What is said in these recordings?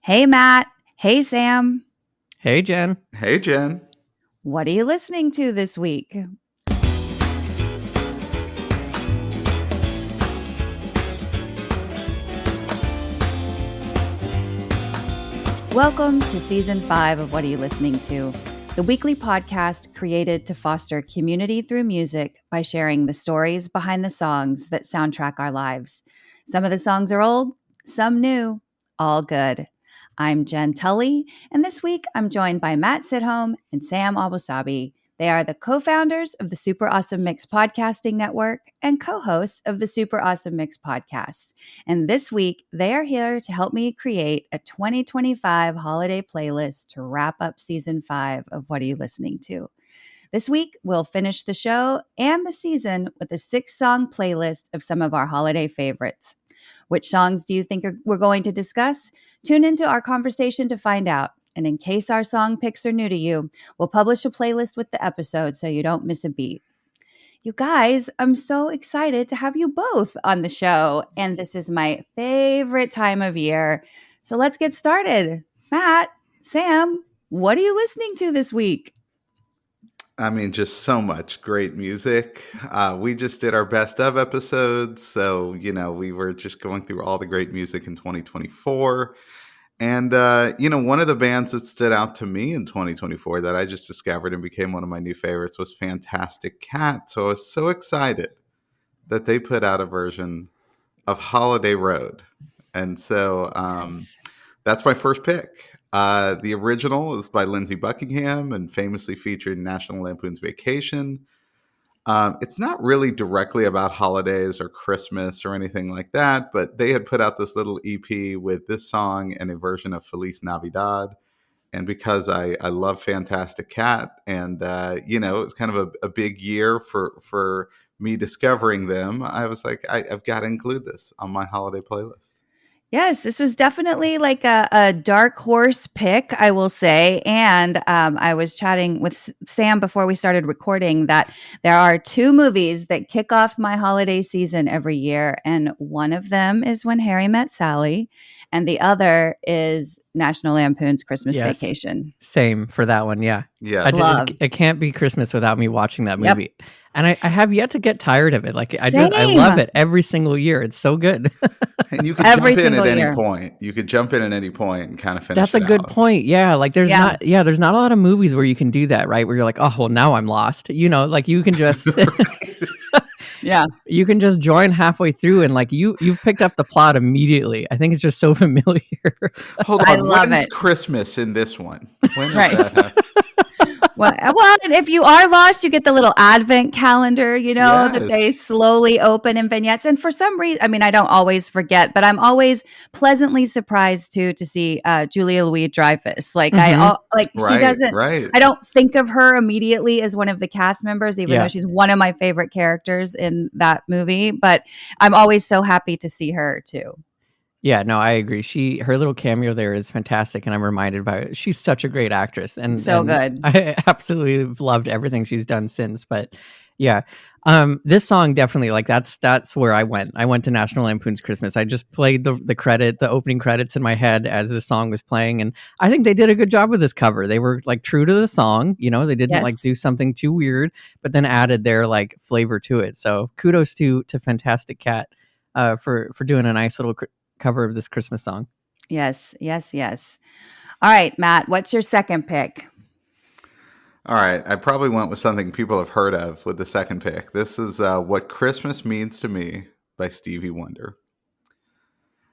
Hey, Matt. Hey, Sam. Hey, Jen. Hey, Jen. What are you listening to this week? Welcome to Season 5 of What Are You Listening To? The weekly podcast created to foster community through music by sharing the stories behind the songs that soundtrack our lives. Some of the songs are old, some new, all good. I'm Jenn Tully, and this week I'm joined by Matt Sidholm and Sam Abusabi. They are the co-founders of the Super Awesome Mix Podcasting Network and co-hosts of the Super Awesome Mix podcast. And this week, they are here to help me create a 2025 holiday playlist to wrap up Season 5 of What Are You Listening To? This week, we'll finish the show and the season with a 6-song playlist of some of our holiday favorites. Which songs do you think we're going to discuss? Tune into our conversation to find out. And in case our song picks are new to you, we'll publish a playlist with the episode so you don't miss a beat. You guys, I'm so excited to have you both on the show. And this is my favorite time of year. So let's get started. Matt, Sam, what are you listening to this week? I mean, just so much great music. We just did our best of episodes. So, we were just going through all the great music in 2024. And, one of the bands that stood out to me in 2024 that I just discovered and became one of my new favorites was Fantastic Cat. So I was so excited that they put out a version of Holiday Road. And so Nice. That's my first pick. The original is by Lindsey Buckingham and famously featured in National Lampoon's Vacation. It's not really directly about holidays or Christmas or anything like that, but they had put out this little EP with this song and a version of Feliz Navidad. And because I love Fantastic Cat, and it's kind of a big year for me discovering them, I was like, I've got to include this on my holiday playlist. Yes, this was definitely like a dark horse pick, I will say. And I was chatting with Sam before we started recording that there are 2 movies that kick off my holiday season every year. And one of them is When Harry Met Sally, and the other is National Lampoon's Christmas Vacation. Same for that one, yeah. Yeah. It can't be Christmas without me watching that movie. Yep. And I have yet to get tired of it. Like I love it every single year. It's so good. And you could jump in at any point. You could jump in at any point and kind of finish. That's a good point. Yeah. Like there's not a lot of movies where you can do that, right? Where you're like, oh, well, now I'm lost. Like you can just yeah. You can just join halfway through and like you've picked up the plot immediately. I think it's just so familiar. Hold on. When's Christmas in this one? When is that? Well, and if you are lost, you get the little advent calendar, that they slowly open in vignettes. And for some reason, I mean, I don't always forget, but I'm always pleasantly surprised to see Julia Louis-Dreyfus. Like she doesn't. Right. I don't think of her immediately as one of the cast members, even though she's one of my favorite characters in that movie. But I'm always so happy to see her too. Yeah, no, I agree. Her little cameo there is fantastic, and I'm reminded by it. She's such a great actress, and good. I absolutely loved everything she's done since. But yeah, this song definitely that's where I went. I went to National Lampoon's Christmas. I just played the opening credits in my head as the song was playing, and I think they did a good job with this cover. They were like true to the song. They didn't do something too weird, but then added their like flavor to it. So kudos to Fantastic Cat for doing a nice little cover of this Christmas song. Yes. All right, Matt, what's your second pick? All right, I probably went with something people have heard of with the second pick. This is What Christmas Means to Me by Stevie Wonder.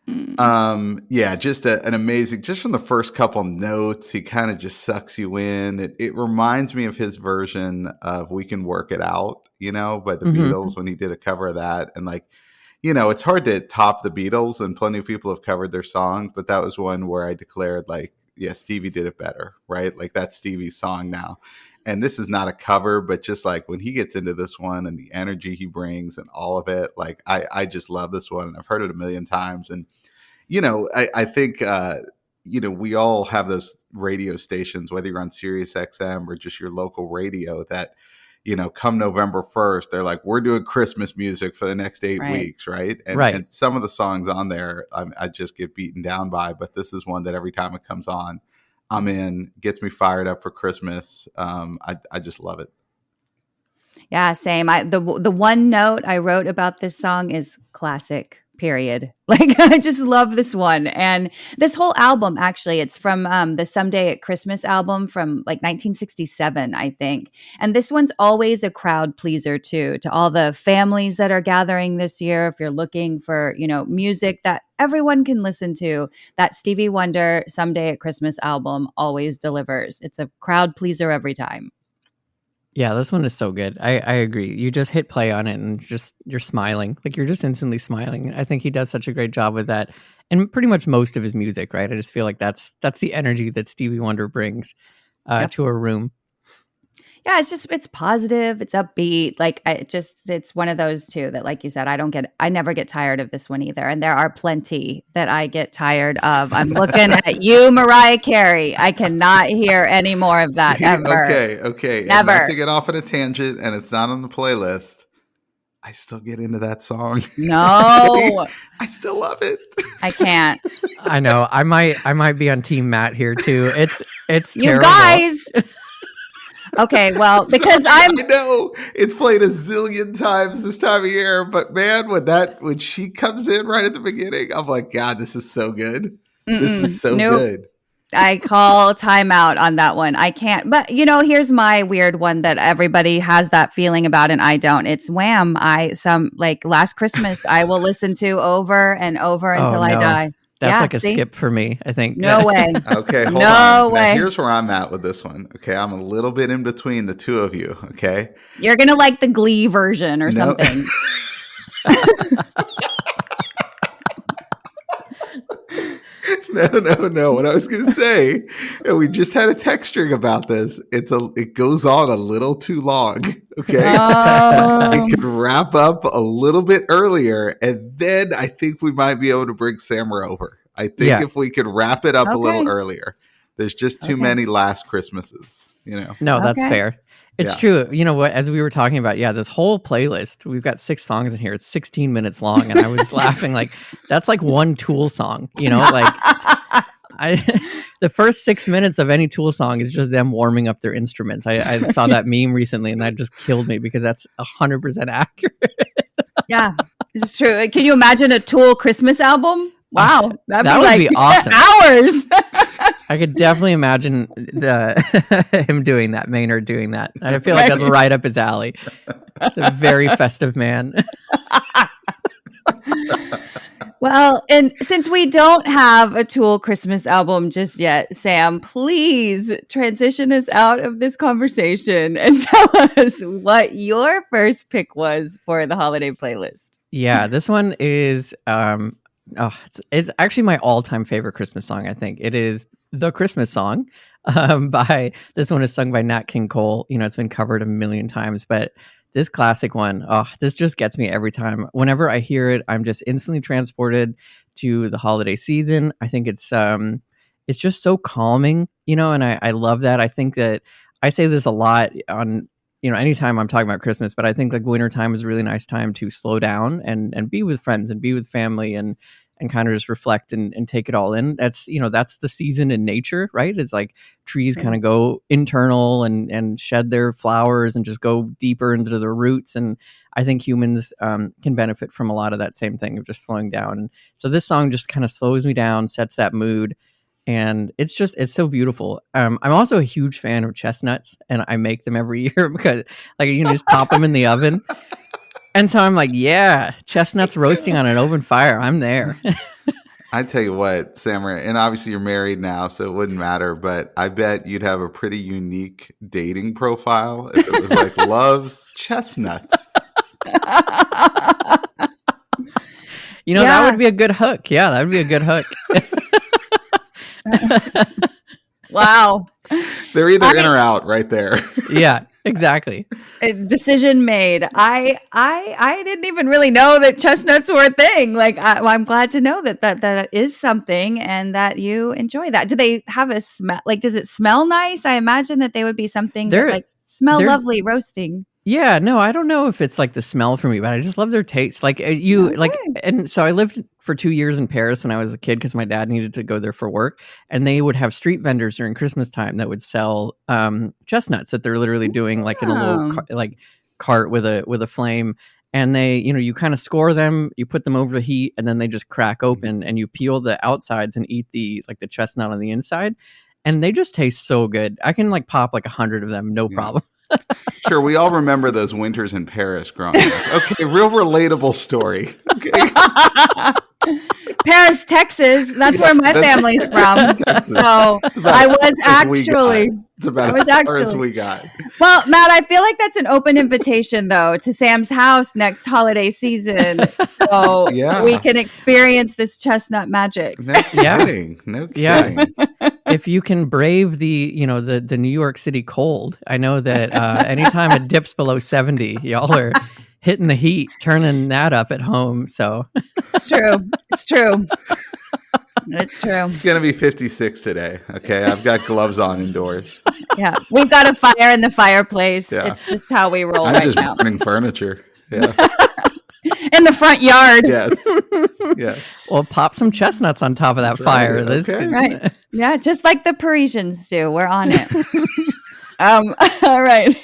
Just an amazing, just from the first couple notes, he kind of just sucks you in. It reminds me of his version of We Can Work It Out, by the Beatles when he did a cover of that. And like, it's hard to top the Beatles, and plenty of people have covered their songs, but that was one where I declared like, yeah, Stevie did it better, right? Like that's Stevie's song now. And this is not a cover, but just like when he gets into this one and the energy he brings and all of it, like I just love this one. And I've heard it a million times. And, I think, we all have those radio stations, whether you're on Sirius XM or just your local radio, that, come November 1st, they're like, we're doing Christmas music for the next 8 weeks, right? And some of the songs on there, I just get beaten down by, but this is one that every time it comes on, I'm in, gets me fired up for Christmas. I just love it. Yeah, same. The one note I wrote about this song is classic, period. Like, I just love this one. And this whole album, actually, it's from the Someday at Christmas album from like 1967, I think. And this one's always a crowd pleaser, too, to all the families that are gathering this year. If you're looking for, music that everyone can listen to, that Stevie Wonder Someday at Christmas album always delivers. It's a crowd pleaser every time. Yeah, this one is so good. I agree. You just hit play on it and you're smiling. Like, you're just instantly smiling. I think he does such a great job with that. And pretty much most of his music, right? I just feel like that's the energy that Stevie Wonder brings to a room. Yeah, it's positive, it's upbeat. Like, it's one of those two that, like you said, I never get tired of this one either. And there are plenty that I get tired of. I'm looking at you, Mariah Carey. I cannot hear any more of that ever. Okay. Never. And not to get off on a tangent, and it's not on the playlist, I still get into that song. No. I still love it. I can't. I know. I might be on Team Matt here too. It's you terrible. Guys. Okay, well, because I know it's played a zillion times this time of year, but man, when she comes in right at the beginning, I'm like, God, this is so good. This is so good. I call timeout on that one. I can't. But, here's my weird one that everybody has that feeling about and I don't. It's Wham. Last Christmas, I will listen to over and over until I die. That's like a skip for me, I think. No way. Okay, hold on. No way. Now, here's where I'm at with this one. Okay, I'm a little bit in between the two of you. Okay, you're gonna like the Glee version or something. No. What I was gonna say, and we just had a text string about this. It goes on a little too long. Okay, it could wrap up a little bit earlier, and then I think we might be able to bring Samara over. I think if we could wrap it up a little earlier. There's just too many last Christmases. No, that's fair. It's true. You know what? As we were talking about, this whole playlist, we've got 6 songs in here. It's 16 minutes long. And I was laughing like, that's like one Tool song, like the first 6 minutes of any Tool song is just them warming up their instruments. I saw that meme recently and that just killed me because that's 100% accurate. Yeah, it's true. Can you imagine a Tool Christmas album? Wow. That would be awesome. Hours. I could definitely imagine him doing that, Maynard doing that. I feel like that's right up his alley. A very festive man. Well, and since we don't have a Tool Christmas album just yet, Sam, please transition us out of this conversation and tell us what your first pick was for the holiday playlist. Yeah, this one is it's actually my all-time favorite Christmas song, I think. It is The Christmas Song. This one is sung by Nat King Cole. It's been covered a million times, but this classic one, this just gets me every time. Whenever I hear it, I'm just instantly transported to the holiday season. I think it's just so calming, and I love that. I think that I say this a lot on, anytime I'm talking about Christmas, but I think like wintertime is a really nice time to slow down and be with friends and be with family and kind of just reflect and take it all in. That's, that's the season in nature, right? It's like trees kind of go internal and shed their flowers and just go deeper into their roots. And I think humans can benefit from a lot of that same thing of just slowing down. And so this song just kind of slows me down, sets that mood. And it's so beautiful. I'm also a huge fan of chestnuts, and I make them every year because like you can just pop them in the oven. And so I'm like, yeah, chestnuts roasting on an open fire. I'm there. I tell you what, Samara, and obviously you're married now, so it wouldn't matter, but I bet you'd have a pretty unique dating profile if it was like loves chestnuts. That would be a good hook. Yeah, that would be a good hook. Wow. They're either in or out right there. Yeah, exactly. Decision made. I didn't even really know that chestnuts were a thing. Like, I'm glad to know that is something and that you enjoy that. Do they have a smell? Like, does it smell nice? I imagine that they would be something that like smell lovely roasting. Yeah, no, I don't know if it's like the smell for me, but I just love their taste. Like and so I lived for 2 years in Paris when I was a kid because my dad needed to go there for work, and they would have street vendors during Christmas time that would sell chestnuts that they're literally doing like in a little cart with a flame, and they, you kind of score them, you put them over the heat, and then they just crack open, and you peel the outsides and eat the chestnut on the inside, and they just taste so good. I can like pop like 100 of them, no problem. Sure, we all remember those winters in Paris growing up. Okay, real relatable story. Okay. Paris, Texas. That's where my family's from. Texas. So I was actually. It's about as far as we got. Well, Matt, I feel like that's an open invitation, though, to Sam's house next holiday season, so we can experience this chestnut magic. No kidding. No kidding. Yeah. If you can brave the New York City cold, I know that anytime it dips below 70, y'all are hitting the heat, turning that up at home. So it's true. It's true. It's true. It's going to be 56 today. Okay. I've got gloves on indoors. Yeah. We've got a fire in the fireplace. Yeah. It's just how we roll right now. I'm just burning furniture. Yeah. In the front yard. Yes. Yes. Well, pop some chestnuts on top of that fire. Right. Okay. Right. Yeah. Just like the Parisians do. We're on it. All right.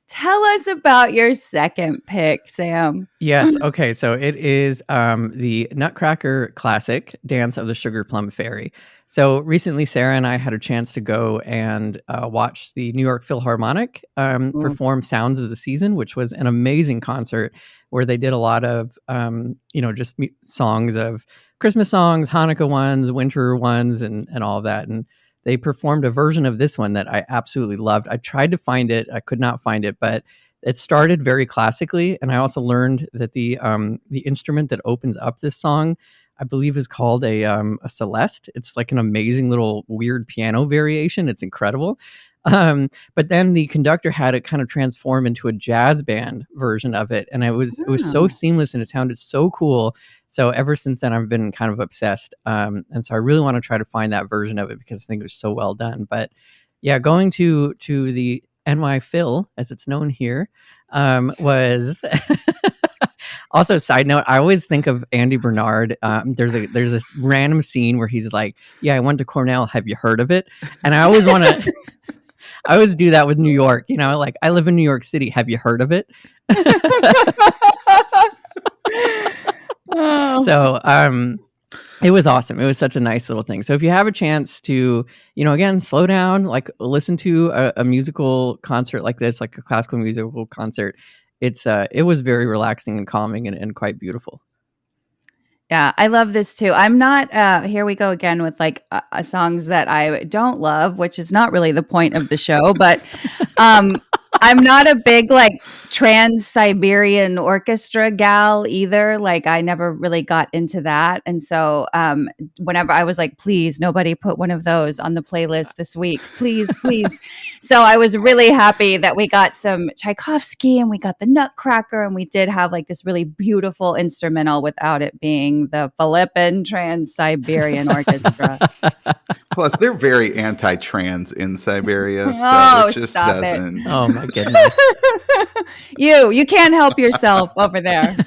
Tell us about your second pick, Sam. Yes. Okay. So it is the Nutcracker classic, Dance of the Sugar Plum Fairy. So recently, Sarah and I had a chance to go and watch the New York Philharmonic perform Sounds of the Season, which was an amazing concert where they did a lot of, just songs of Christmas songs, Hanukkah ones, winter ones, and all of that. And they performed a version of this one that I absolutely loved. I tried to find it. I could not find it, but it started very classically. And I also learned that the instrument that opens up this song, I believe, is called a celeste. It's like an amazing little weird piano variation. It's incredible. But then the conductor had it kind of transform into a jazz band version of it. And it was so seamless and it sounded so cool. So ever since then, I've been kind of obsessed. And so I really want to try to find that version of it because I think it was so well done. But yeah, going to the NY Phil, as it's known here, was also, side note, I always think of Andy Bernard. There's a random scene where he's like, yeah, I went to Cornell. Have you heard of it? And I always want to... I always do that with New York, like I live in New York City. Have you heard of it? So it was awesome. It was such a nice little thing. So if you have a chance to, again, slow down, like listen to a musical concert like this, like a classical musical concert, it was very relaxing and calming and quite beautiful. Yeah, I love this too. I'm not, here we go again with like songs that I don't love, which is not really the point of the show, but I'm not a big like Trans-Siberian Orchestra gal either. Like I never really got into that. And so whenever I was like, please, nobody put one of those on the playlist this week. Please, please. So I was really happy that we got some Tchaikovsky and we got the Nutcracker and we did have like this really beautiful instrumental without it being the Philippine Trans-Siberian Orchestra. Plus, they're very anti-trans in Siberia, so it just doesn't. It. Oh my goodness! You can't help yourself over there.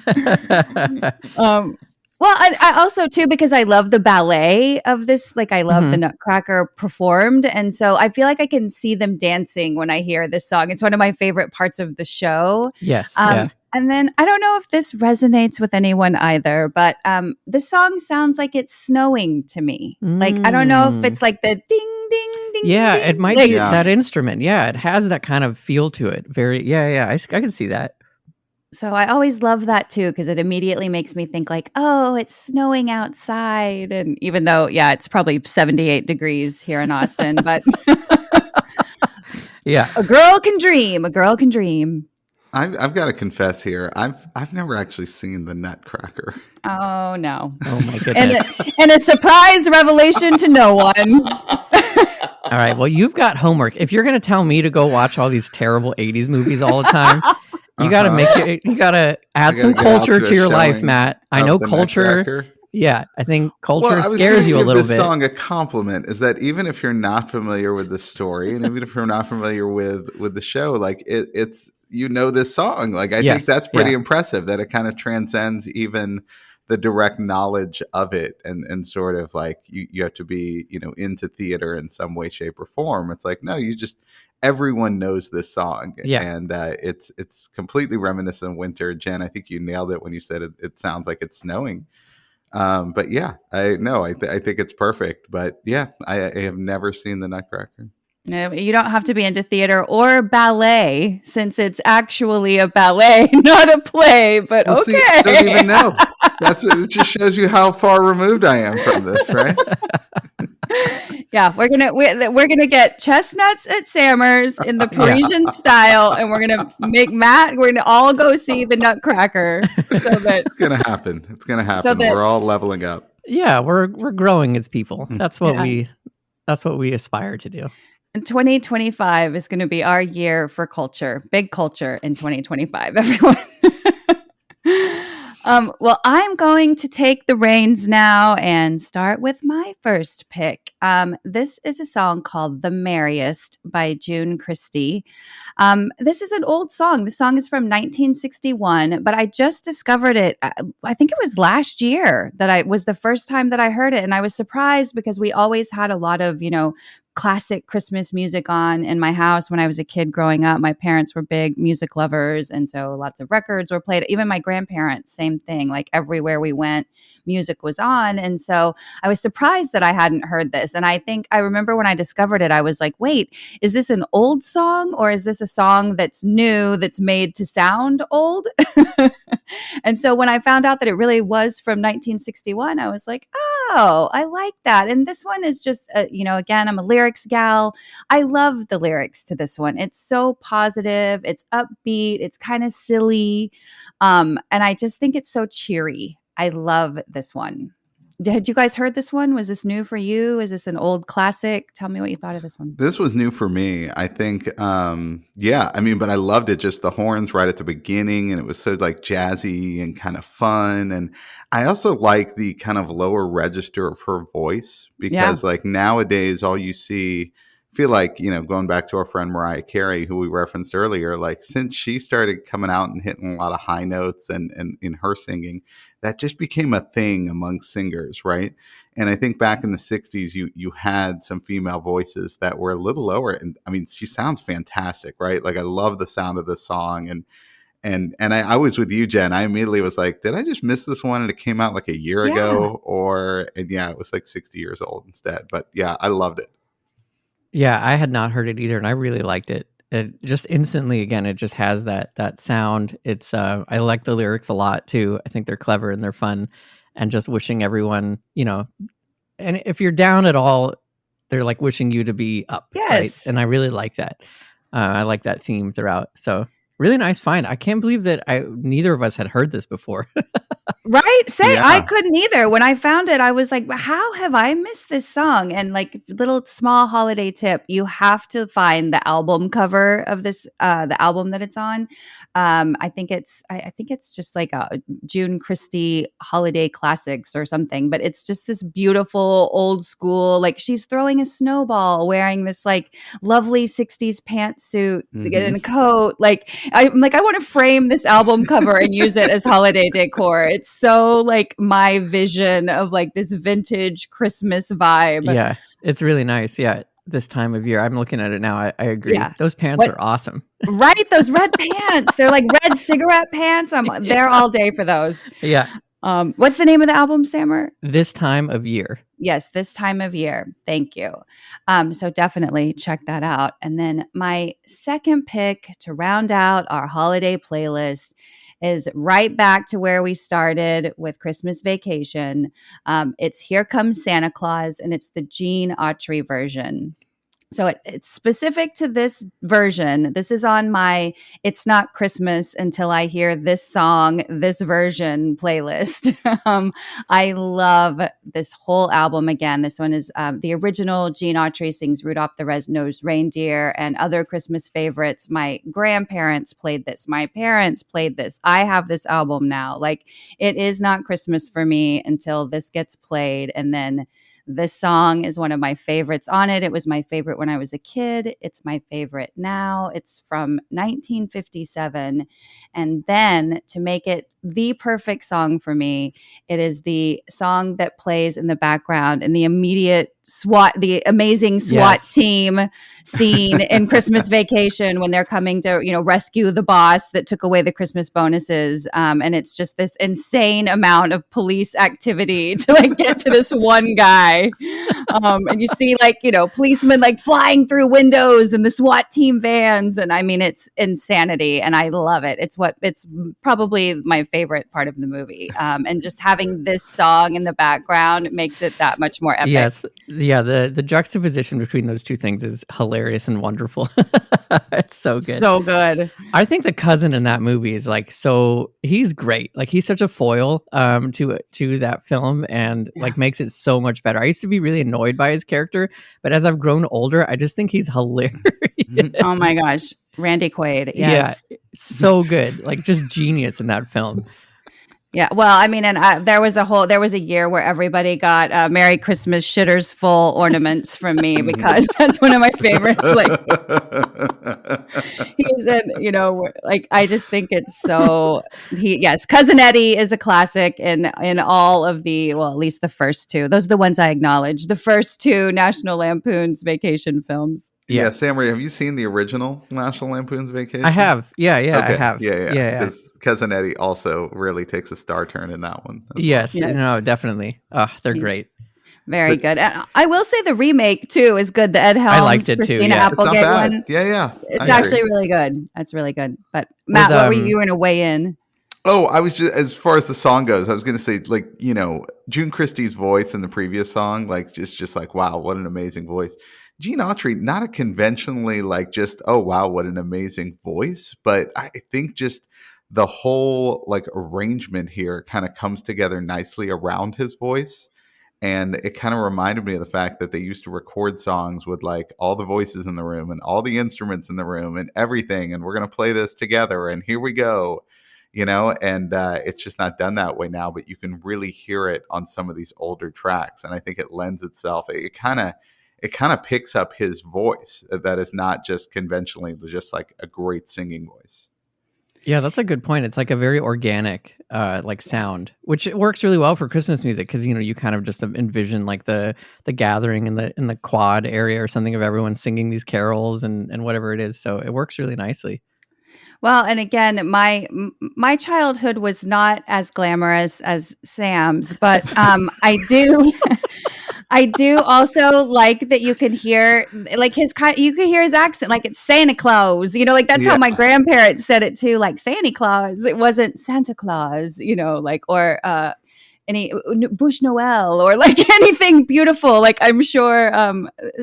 Well, I also too, because I love the ballet of this. Like I love the Nutcracker performed, and so I feel like I can see them dancing when I hear this song. It's one of my favorite parts of the show. Yes. Yeah. And then I don't know if this resonates with anyone either, but the song sounds like it's snowing to me. Like, I don't know if it's like the ding, ding, ding. Yeah, ding. it might be that instrument. Yeah, it has that kind of feel to it. I can see that. So I always love that too, because it immediately makes me think like, oh, it's snowing outside. And even though, it's probably 78 degrees here in Austin, but yeah, a girl can dream. I've got to confess here. I've never actually seen the Nutcracker. Oh no! Oh my goodness! and a surprise revelation to no one. All right. Well, you've got homework. If you're going to tell me to go watch all these terrible '80s movies all the time, you got to you got to add some culture to your life, Matt. I know culture. Nutcracker. Yeah, I think culture scares you a little bit. This song a compliment is that even if you're not familiar with the story, and even if you're not familiar with the show, like it's you know this song. Like, I think that's pretty impressive that it kind of transcends even the direct knowledge of it, and sort of like you have to be, into theater in some way, shape, or form. It's like, no, everyone knows this song. And it's completely reminiscent of winter. Jen, I think you nailed it when you said it sounds like it's snowing. But yeah, I think it's perfect. But yeah, I have never seen the Nutcracker. No, you don't have to be into theater or ballet, since it's actually a ballet, not a play. But okay, see, I don't even know. It just shows you how far removed I am from this, right? Yeah, we're gonna get chestnuts at Sammer's in the Parisian style, and we're gonna all go see the Nutcracker. It's gonna happen. We're all leveling up. Yeah, we're growing as people. That's what we aspire to do. And 2025 is going to be our year for culture, big culture in 2025, everyone. Well, I'm going to take the reins now and start with my first pick. This is a song called The Merriest by Christy. This is an old song. The song is from 1961, but I just discovered it. I think it was last year that was the first time that I heard it. And I was surprised because we always had a lot of, classic Christmas music on in my house when I was a kid growing up. My parents were big music lovers, and so lots of records were played. Even my grandparents, same thing. Like everywhere we went, music was on. And so I was surprised that I hadn't heard this. And I remember when I discovered it, I was like, wait, is this an old song, or is this a song that's new, that's made to sound old? And so when I found out that it really was from 1961, I was like, oh, I like that. And this one is just, again, I'm a lyrics gal. I love the lyrics to this one. It's so positive. It's upbeat. It's kind of silly. And I just think it's so cheery. I love this one. Had you guys heard this one? Was this new for you? Is this an old classic? Tell me what you thought of this one. This was new for me. I think, but I loved it. Just the horns right at the beginning, and it was so like jazzy and kind of fun. And I also like the kind of lower register of her voice, because like nowadays, all you see, feel like, going back to our friend Mariah Carey, who we referenced earlier, like since she started coming out and hitting a lot of high notes and in her singing, that just became a thing among singers, right? And I think back in the 60s, you had some female voices that were a little lower. And I mean, she sounds fantastic, right? Like I love the sound of this song. And I was with you, Jen. I immediately was like, did I just miss this one? And it came out like a year ago, it was like 60 years old instead. But yeah, I loved it. Yeah, I had not heard it either, and I really liked it. It just instantly, again, it just has that sound. It's I like the lyrics a lot too. I think they're clever and they're fun, and just wishing everyone, and if you're down at all, they're like wishing you to be up. Yes, right? And I really like that. I like that theme throughout. So really nice find. I can't believe that neither of us had heard this before. Right? I couldn't either. When I found it, I was like, how have I missed this song? And like, little small holiday tip, you have to find the album cover of this, the album that it's on. I think it's just like a Christy holiday classics or something, but it's just this beautiful old school, like she's throwing a snowball wearing this like lovely 60s pantsuit and a coat. I want to frame this album cover and use it as holiday decor. It's so like my vision of like this vintage Christmas vibe. Yeah, it's really nice. Yeah, this time of year. I'm looking at it now. I agree. Yeah. Those pants are awesome. Right? Those red pants. They're like red cigarette pants. I'm there all day for those. Yeah. What's the name of the album, Sammer? This Time of Year. Yes, This Time of Year. Thank you. So definitely check that out. And then my second pick to round out our holiday playlist is right back to where we started with Christmas Vacation. It's Here Comes Santa Claus, and it's the Autry version. So it's specific to this version. This is on my It's Not Christmas Until I Hear This Song, This Version playlist. I love this whole album. Again, this one is the original. Autry sings Rudolph the Red-Nosed Reindeer and other Christmas favorites. My grandparents played this. My parents played this. I have this album now. Like, it is not Christmas for me until this gets played. And then This song is one of my favorites on it. It was my favorite when I was a kid. It's my favorite now. It's from 1957. And then to make it the perfect song for me, it is the song that plays in the background in the the amazing SWAT team scene in Christmas Vacation when they're coming to, rescue the boss that took away the Christmas bonuses. And it's just this insane amount of police activity to get to this one guy. And you see policemen flying through windows and the SWAT team vans. And I mean, it's insanity. And I love it. It's probably my favorite part of the movie. And just having this song in the background makes it that much more epic. Yes. Yeah. The juxtaposition between those two things is hilarious and wonderful. It's so good. So good. I think the cousin in that movie is he's great. He's such a foil to that film and makes it so much better. I used to be really annoyed by his character, but as I've grown older, I just think he's hilarious. Oh my gosh. Randy Quaid. Yes. Yeah. So good. Just genius in that film. Yeah, well, I mean, and there was a year where everybody got Merry Christmas shitters full ornaments from me because that's one of my favorites. He's in, I just think it's so. Cousin Eddie is a classic in all of at least the first two. Those are the ones I acknowledge. The first two National Lampoon's Vacation films. Yeah, Sam Marie, have you seen the original National Lampoon's Vacation? I have. Yeah, okay. I have. Yeah. Because Cousin Eddie also really takes a star turn in that one. Yes, no, definitely. They're great. Very good. And I will say the remake too is good. The Ed Helms, I liked it Christina too. Yeah. Applegate one. Yeah. It's actually really good. That's really good. But Matt, what were you going to weigh in? Oh, I was just, as far as the song goes, I was going to say, June Christy's voice in the previous song, just wow, what an amazing voice. Gene Autry, not a conventionally oh wow, what an amazing voice, but I think just the whole arrangement here kind of comes together nicely around his voice. And it kind of reminded me of the fact that they used to record songs with all the voices in the room and all the instruments in the room and everything. And we're going to play this together. And here we go, and it's just not done that way now, but you can really hear it on some of these older tracks. And I think it lends itself. It kind of picks up his voice that is not just conventionally just a great singing voice. Yeah, that's a good point. It's a very organic sound, which works really well for Christmas music because you kind of just envision the gathering in the quad area or something of everyone singing these carols and whatever it is. So it works really nicely. Well, and again, my childhood was not as glamorous as Sam's, but I do. I do also like that you can hear you can hear his accent, it's Santa Claus, that's how my grandparents said it too, Santa Claus. It wasn't Santa Claus, or any Bush Noel or anything beautiful. I'm sure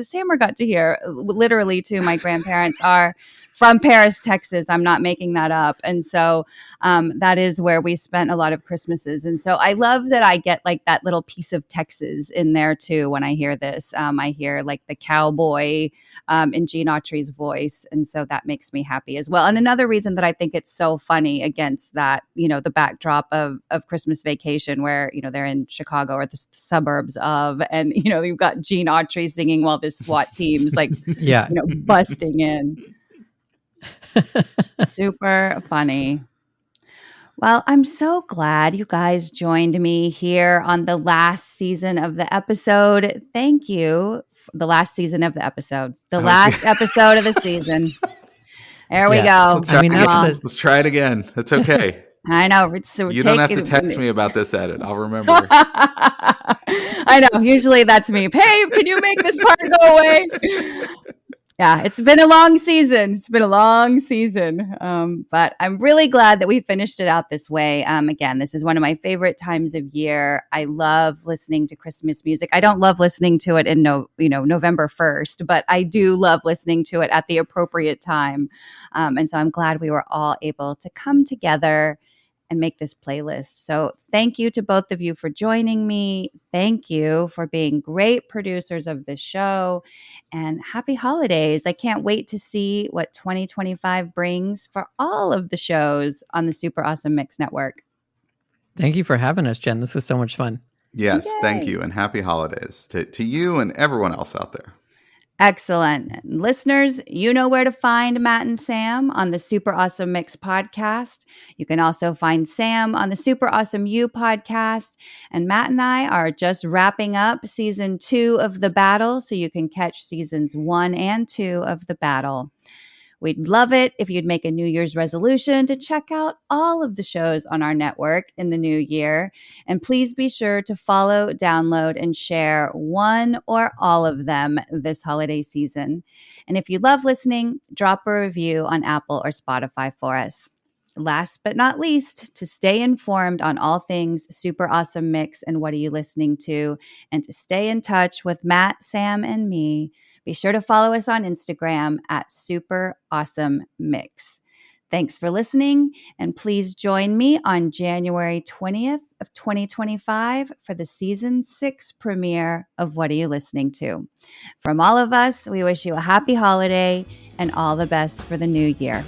Sammer got to hear literally too. My grandparents are from Paris, Texas. I'm not making that up. And so that is where we spent a lot of Christmases. And so I love that I get that little piece of Texas in there too. When I hear this, I hear the cowboy in Gene Autry's voice. And so that makes me happy as well. And another reason that I think it's so funny against that, the backdrop of Christmas Vacation where, they're in Chicago or the suburbs of, and, you've got Gene Autry singing while this SWAT team's busting in. Super funny. Well, I'm so glad you guys joined me here on the last season of the episode. Thank you. The last season of the episode. The last episode of the season. There we go. Let's try it again. That's okay. I know. You don't have to text me about this edit. I'll remember. I know. Usually that's me. Hey, can you make this part go away? Yeah, it's been a long season. But I'm really glad that we finished it out this way. Again, this is one of my favorite times of year. I love listening to Christmas music. I don't love listening to it in November 1st, but I do love listening to it at the appropriate time. And so I'm glad we were all able to come together and make this playlist. So thank you to both of you for joining me. Thank you for being great producers of this show, and happy holidays. I can't wait to see what 2025 brings for all of the shows on the Super Awesome Mix Network. Thank you for having us, Jen. This was so much fun. Yes, thank Yay. you, and happy holidays to you and everyone else out there. Excellent. Listeners, you know where to find Matt and Sam on the Super Awesome Mix podcast. You can also find Sam on the Super Awesome You podcast. And Matt and I are just wrapping up season 2 of The Battle, so you can catch seasons 1 and 2 of The Battle. We'd love it if you'd make a New Year's resolution to check out all of the shows on our network in the new year. And please be sure to follow, download, and share one or all of them this holiday season. And if you love listening, drop a review on Apple or Spotify for us. Last but not least, to stay informed on all things Super Awesome Mix and What Are You Listening To, and to stay in touch with Matt, Sam, and me, be sure to follow us on Instagram at Super Awesome Mix. Thanks for listening, and please join me on January 20th of 2025 for the season 6 premiere of What Are You Listening To? From all of us, we wish you a happy holiday and all the best for the new year.